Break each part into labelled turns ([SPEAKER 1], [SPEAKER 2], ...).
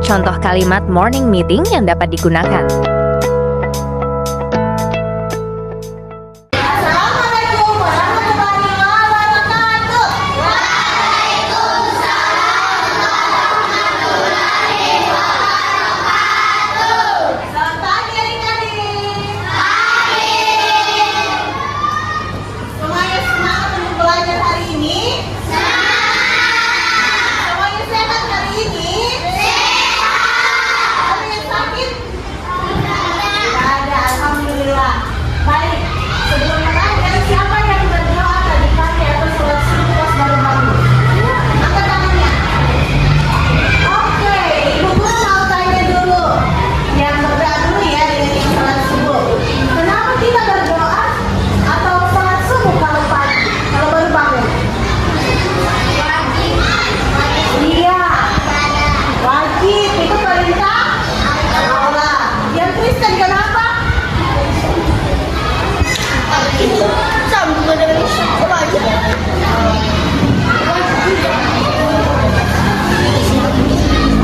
[SPEAKER 1] contoh kalimat morning meeting yang dapat digunakan.
[SPEAKER 2] Assalamualaikum warahmatullahi wabarakatuh. Selamat pagi adik-adik. Semuanya semangat untuk belajar hari ini? Semuanya sehat hari ini? Ada yang sakit? Tidak ada, alhamdulillah. Baik, sebelum belajar, siapa yang berdoa tadi pagi atau sholat subuh pas baru bangun? Angkat tangannya. Oke, ibu guru mau tanya dulu. Yang berdoa dulu ya dengan yang sholat subuh. Kenapa kita berdoa atau sholat subuh kalau pagi, kalau baru bangun? Iya, wajib. Itu perintah Allah. Yang Kristen kenapa? Sama dengan Islam aja.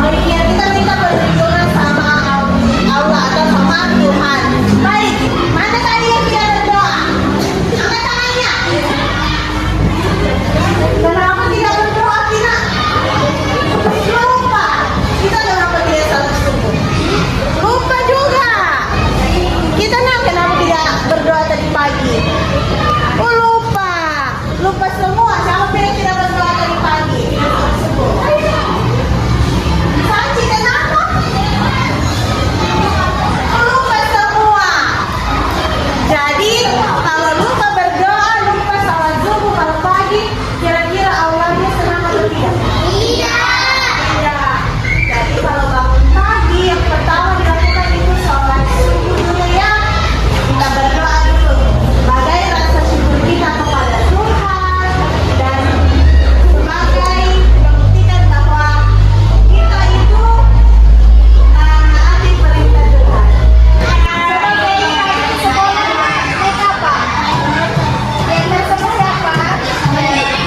[SPEAKER 2] Oh iya, kita minta perlindungan sama Allah atau sama Tuhan. Baik, mana tadi yang tidak berdoa? Angkat tangannya. Kenapa tidak berdoa, Tina? Lupa. Kita kenapa tidak salat subuh? Lupa juga. Kita kenapa tidak berdoa tadi pagi? Oh lupa. Lupa semua. Siapa yang tidak berdoa tadi pagi? Sanci kenapa? Oh, lupa semua. Jadi kalau lupa berdoa, lupa salat subuh kalau pagi, kira-kira Allahnya senang atau tidak? Iya. Jadi kalau bangun pagi yang pertama dilakukan itu sholat subuh dulu ya. Kita berdoa dulu sebagai rasa syukur kita kepada Tuhan dan sebagai membuktikan bahwa kita itu menaati perintah Tuhan. Sebagai sekolah naik apa? Diantar sama siapa?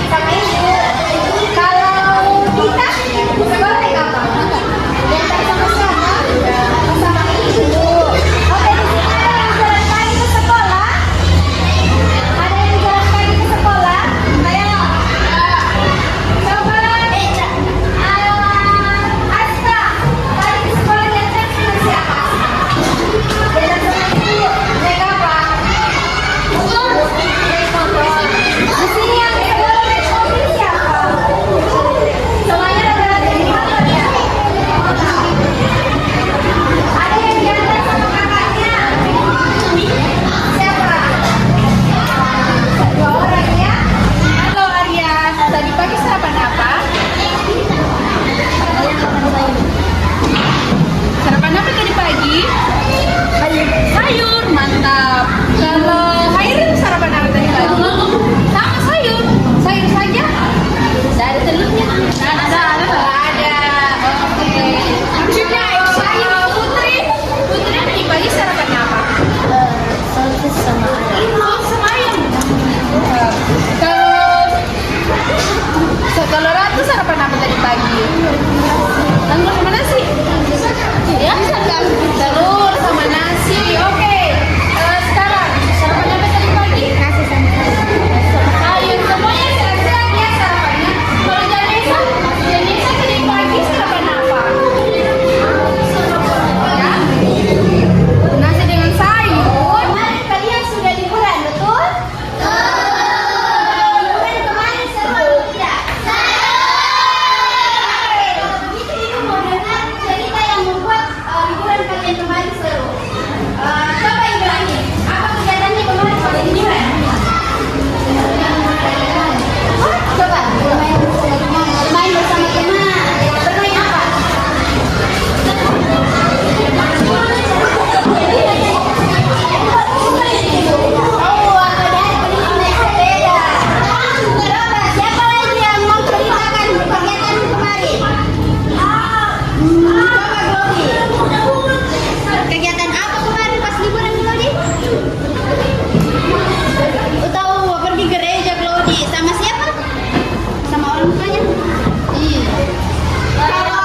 [SPEAKER 2] Sama ibu. Kalau kita sekolah naik apa? Diantar sama siapa? Sama ibu. Oke, di sini ada yang jalan kaki ke sekolah? Ada yang jalan kaki ke sekolah? Ayo. Coba. Aska. Tadi ke sekolah diantar sama siapa? Diantar sama ibu. Naik apa? Naik motor. Di sini yang sekolah naik mobil siapa? Semuanya adalah dari motor ya? Ada yang diantar sama kakaknya? Siapa? Dua orang ya? Halo Arya, tadi pagi sarapan apa? Sarapan apa tadi pagi? Sayur, mantap. Kalau Hairil sarapan apa tadi pagi? Sama sayur. Sayur saja? Tidak ada telurnya? Ada. Oke. Maksudnya sayur. Putri tadi pagi sarapan apa? Sosis sama ayam. Oh, sama ayam. Kalau Ratu sarapan apa tadi pagi? Telur sama nasi? Ya, telur sama nasi. Oke. Sekarang sarapan apa tadi pagi? Nasi sama sayur. Semuanya sehat-sehat ya sarapannya. Kalau Janesa tadi pagi sarapan apa? Ya? Nasi dengan sayur. Kemarin kalian sudah liburan, betul? Liburan kemarin seru atau tidak? Kalau begitu ibu mau dengar cerita yang membuat liburan kalian kemarin seru. Coba Ibrahim, apa kegiatannya kemarin pada liburan? Coba bermain bersama teman. Bermain apa? Oh, ada dari pergi naik sepeda. Coba siapa lagi yang mau ceritakan kegiatan kemarin? Coba Glody. Kegiatan apa kemarin pas liburan Glody? Tahu pergi gereja Glody sama siapa? Sama orang tuanya? Iya. Kalau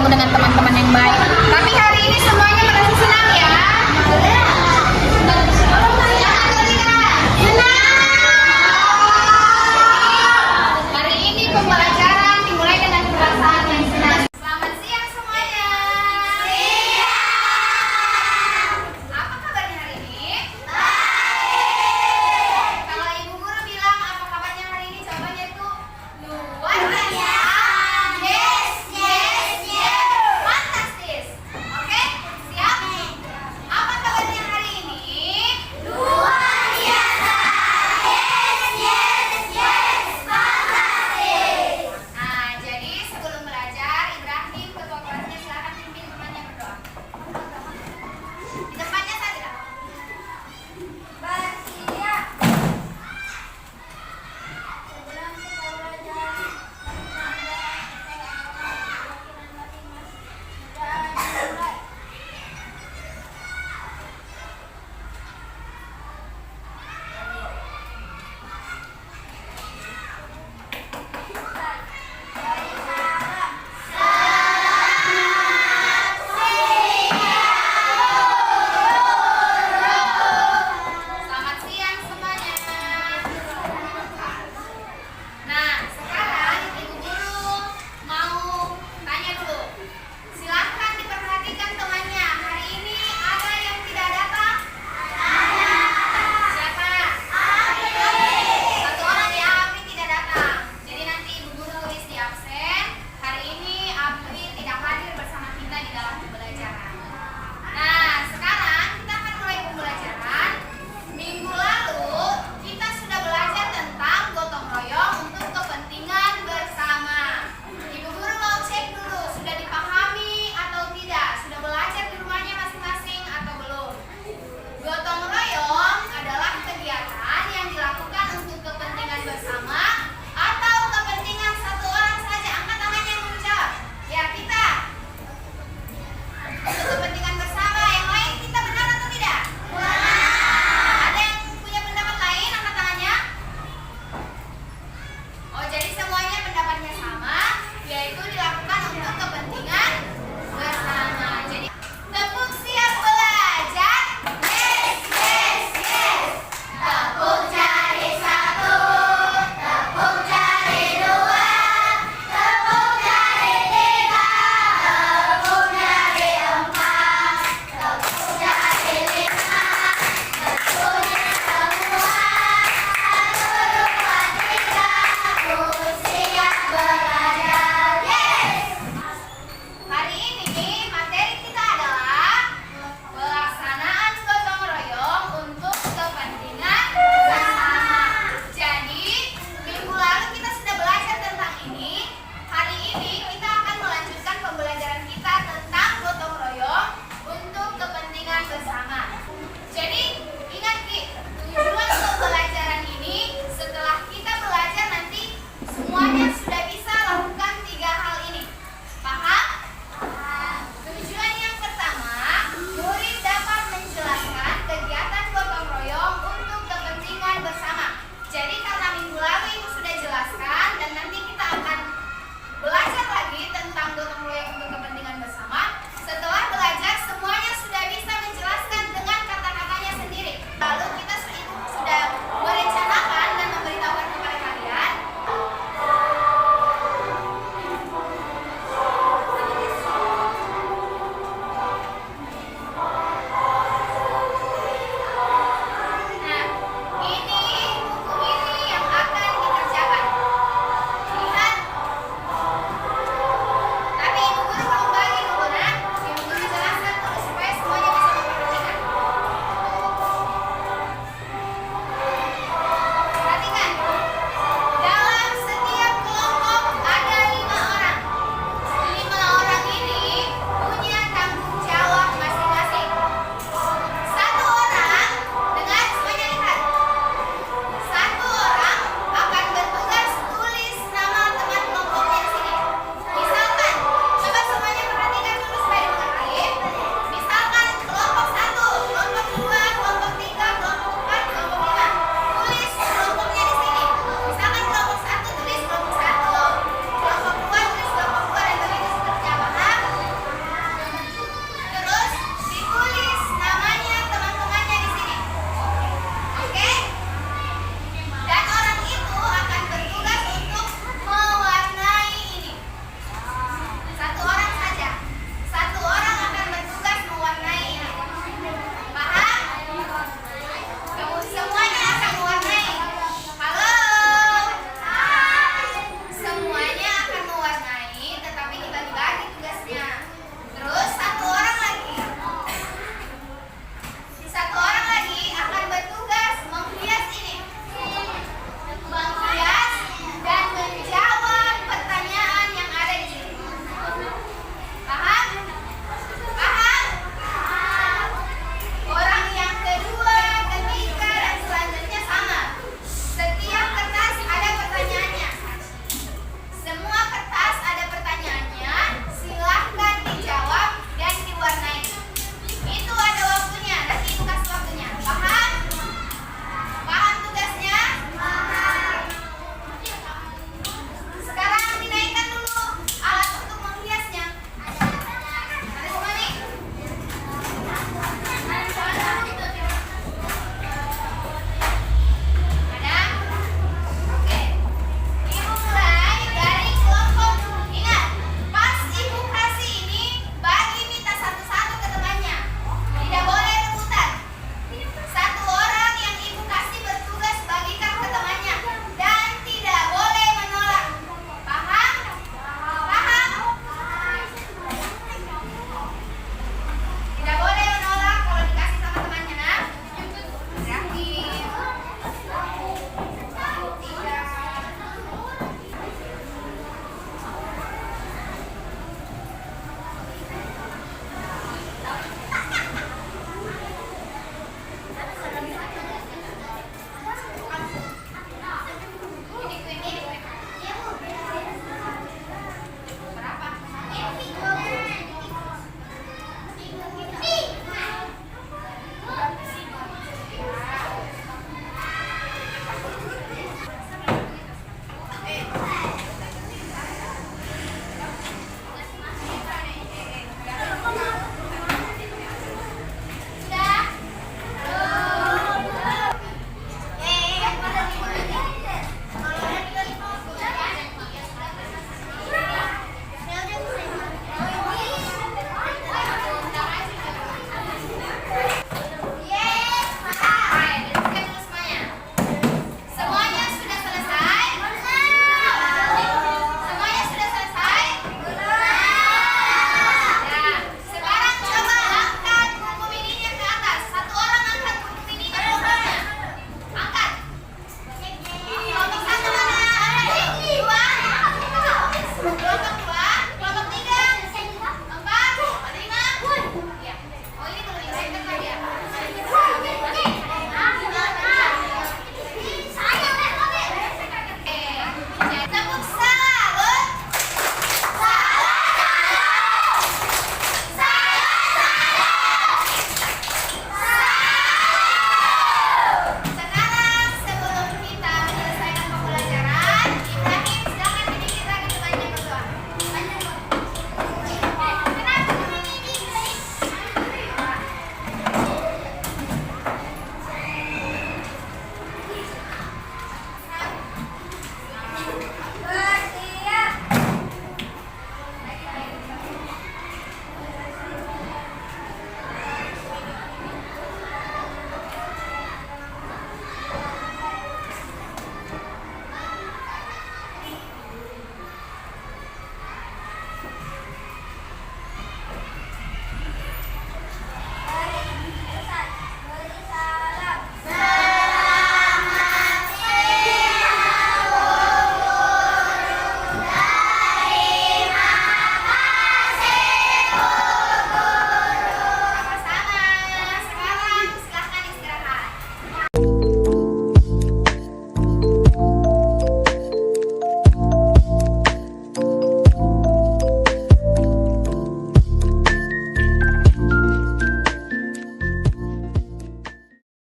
[SPEAKER 3] bertemu dengan